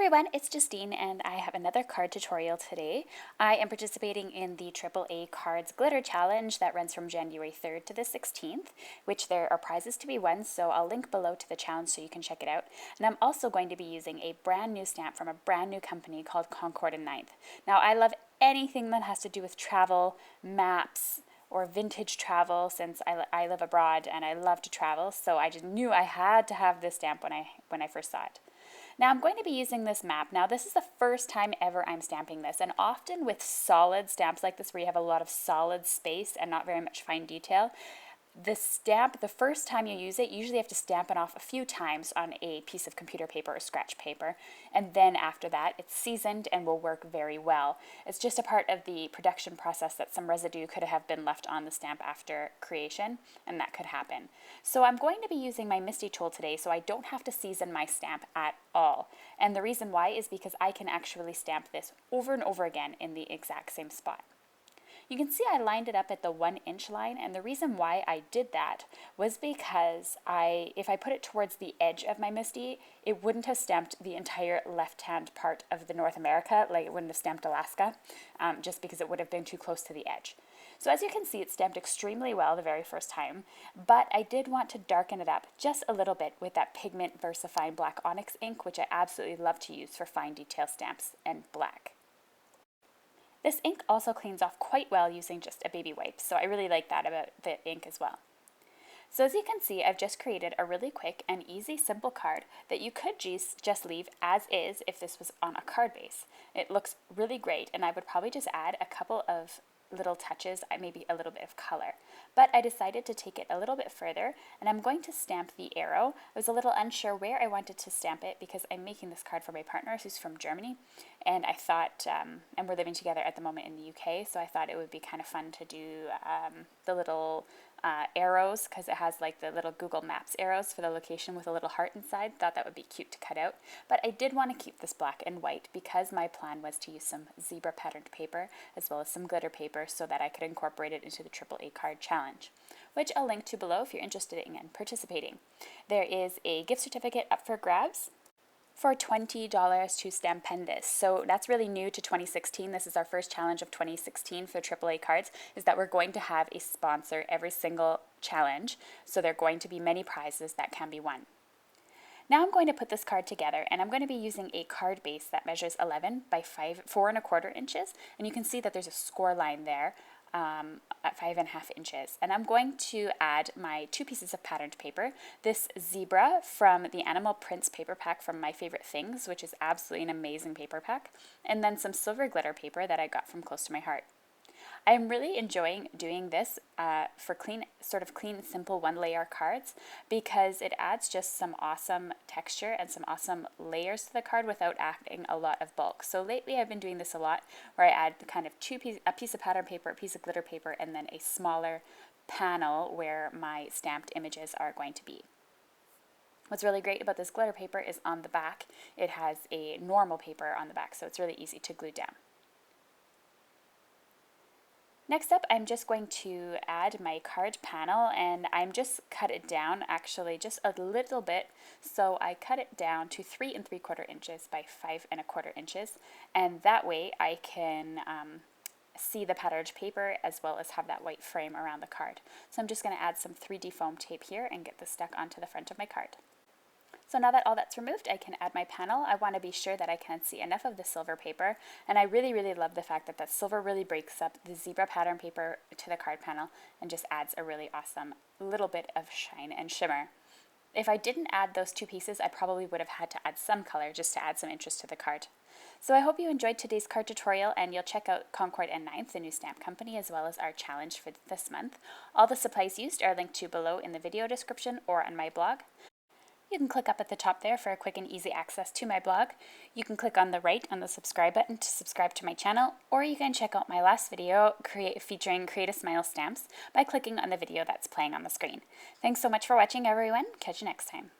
everyone, it's Justine and I have another card tutorial today. I am participating in the AAA Cards Glitter Challenge that runs from January 3rd to the 16th, which there are prizes to be won, so I'll link below to the challenge so you can check it out. And I'm also going to be using a brand new stamp from a brand new company called Concord 9th. Now, I love anything that has to do with travel, maps, or vintage travel since I live abroad and I love to travel, so I just knew I had to have this stamp when I first saw it. Now I'm going to be using this map. Now this is the first time ever I'm stamping this, and often with solid stamps like this where you have a lot of solid space and not very much fine detail, the stamp, the first time you use it, you usually have to stamp it off a few times on a piece of computer paper or scratch paper, and then after that it's seasoned and will work very well. It's just a part of the production process that some residue could have been left on the stamp after creation, and that could happen. So I'm going to be using my Misty tool today so I don't have to season my stamp at all. And the reason why is because I can actually stamp this over and over again in the exact same spot. You can see I lined it up at the 1-inch line, and the reason why I did that was because if I put it towards the edge of my Misty, it wouldn't have stamped the entire left-hand part of the North America, like it wouldn't have stamped Alaska, just because it would have been too close to the edge. So as you can see, it stamped extremely well the very first time, but I did want to darken it up just a little bit with that Pigment VersaFine Black Onyx ink, which I absolutely love to use for fine detail stamps and black. This ink also cleans off quite well using just a baby wipe, so I really like that about the ink as well. So as you can see, I've just created a really quick and easy simple card that you could just leave as is if this was on a card base. It looks really great, and I would probably just add a couple of little touches, maybe a little bit of color. But I decided to take it a little bit further, and I'm going to stamp the arrow. I was a little unsure where I wanted to stamp it because I'm making this card for my partner who's from Germany, and I thought, and we're living together at the moment in the UK, so I thought it would be kind of fun to do the little arrows, because it has like the little Google Maps arrows for the location with a little heart inside. Thought that would be cute to cut out, but I did want to keep this black and white because my plan was to use some zebra patterned paper as well as some glitter paper so that I could incorporate it into the AAA card challenge, which I'll link to below if you're interested in participating. There is a gift certificate up for grabs for $20 to stamp pen this. So that's really new to 2016. This is our first challenge of 2016 for AAA cards, is that we're going to have a sponsor every single challenge. So there are going to be many prizes that can be won. Now I'm going to put this card together, and I'm going to be using a card base that measures 11 by 4¼ inches. And you can see that there's a score line there at 5½ inches. And I'm going to add my 2 pieces of patterned paper, this zebra from the Animal Prints paper pack from My Favorite Things, which is absolutely an amazing paper pack, and then some silver glitter paper that I got from Close to My Heart. I'm really enjoying doing this for clean, simple one-layer cards because it adds just some awesome texture and some awesome layers to the card without adding a lot of bulk. So lately I've been doing this a lot, where I add kind of a piece of pattern paper, a piece of glitter paper, and then a smaller panel where my stamped images are going to be. What's really great about this glitter paper is on the back, it has a normal paper on the back, so it's really easy to glue down. Next up, I'm just going to add my card panel, and I'm just cut it down actually just a little bit. So I cut it down to 3¾ inches by 5¼ inches, and that way I can see the patterned paper as well as have that white frame around the card. So I'm just going to add some 3D foam tape here and get this stuck onto the front of my card. So now that all that's removed, I can add my panel. I want to be sure that I can see enough of the silver paper, and I really, really love the fact that that silver really breaks up the zebra pattern paper to the card panel and just adds a really awesome little bit of shine and shimmer. If I didn't add those 2 pieces, I probably would have had to add some color just to add some interest to the card. So I hope you enjoyed today's card tutorial, and you'll check out Concord 9th, the new stamp company, as well as our challenge for this month. All the supplies used are linked to below in the video description or on my blog. You can click up at the top there for a quick and easy access to my blog. You can click on the right on the subscribe button to subscribe to my channel, or you can check out my last video featuring Create a Smile stamps by clicking on the video that's playing on the screen. Thanks so much for watching, everyone. Catch you next time.